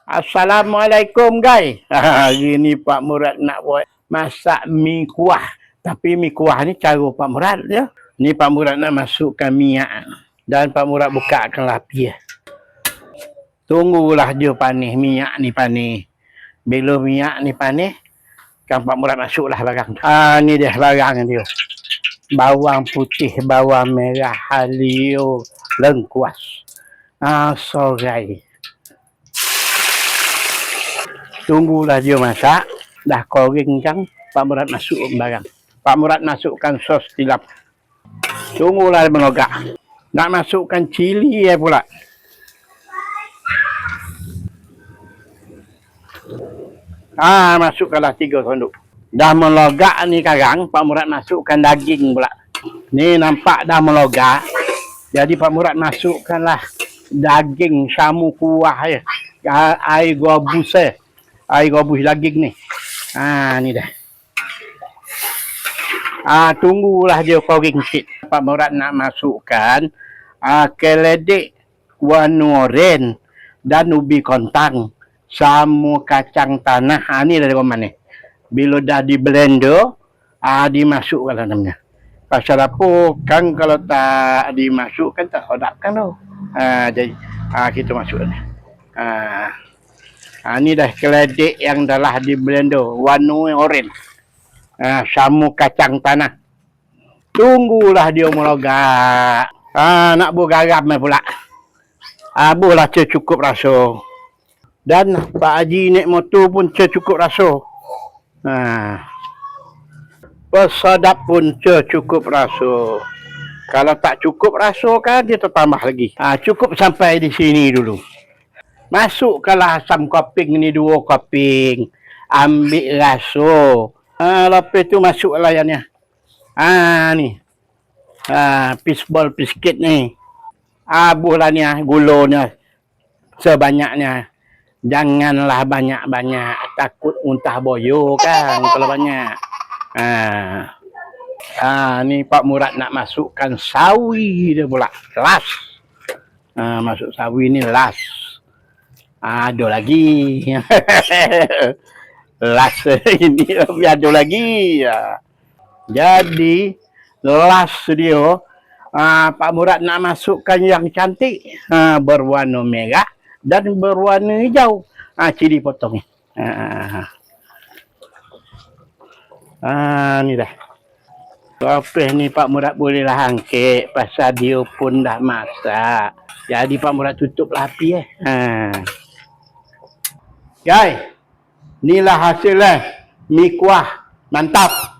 Assalamualaikum guys. Hari ni Pak Murad nak buat masak mi kuah. Tapi mi kuah ni cara Pak Murad ya. Ni Pak Murad nak masukkan minyak dan Pak Murad bukakan api. Tunggulah dia panis, minyak ni panis. Bila minyak ni panis, kan Pak Murad masuklah barang. Ni dia barang dia. Bawang putih, bawang merah, halio, lengkuas. Sorai. Tunggulah dia masak. Dah goreng kan, Pak Murad masuk barang. Pak Murad masukkan sos tilap. Tunggulah dia melogak. Nak masukkan cili pula. Masukkanlah 3 sendok. Dah melogak ni sekarang, Pak Murad masukkan daging pula. Ni nampak dah melogak. Jadi Pak Murad masukkanlah daging samu kuah ya. Air gabus air gabus daging ni. Ni dah. Tunggulah dia goreng sikit. Pak Murad nak masukkan keledek warna oranye dan ubi kontang sama kacang tanah. Ni dari mana ni? Bila dah di blender, dimasukkan dalamnya. Pasal apa? Kan kalau tak dimasukkan tak sedap kan tu. Jadi kita masukkan. Ni dah keledek yang dah di blender warna oranye. Sama kacang tanah. Tunggulah dia melogak. Nak buat garam pula. Buatlah cukup rasa. Dan Pak Haji naik motor pun cukup rasa. Pesadap pun cukup rasa. Kalau tak cukup rasa kan dia tambah lagi. Cukup sampai di sini dulu. Masukkanlah asam koping ni 2 koping. Ambil rasa. Lepas tu masuklah yang ni. Ni. Pisbol biskit ni. Buhlah ni gulanya. Sebanyaknya. Janganlah banyak-banyak. Takut muntah boyo kan kalau banyak. Ni Pak Murad nak masukkan sawi dia pula. Las. Masuk sawi ni las. Ada lagi. Las ini ada lagi. Jadi las dia Pak Murad nak masukkan yang cantik. Berwarna merah dan berwarna hijau. Cili potong ni. Ni dah. Lepas ni Pak Murad bolehlah angkat. Pasal dia pun dah masak. Jadi Pak Murad tutuplah api Guys, inilah hasilnya mi kuah. Mantap.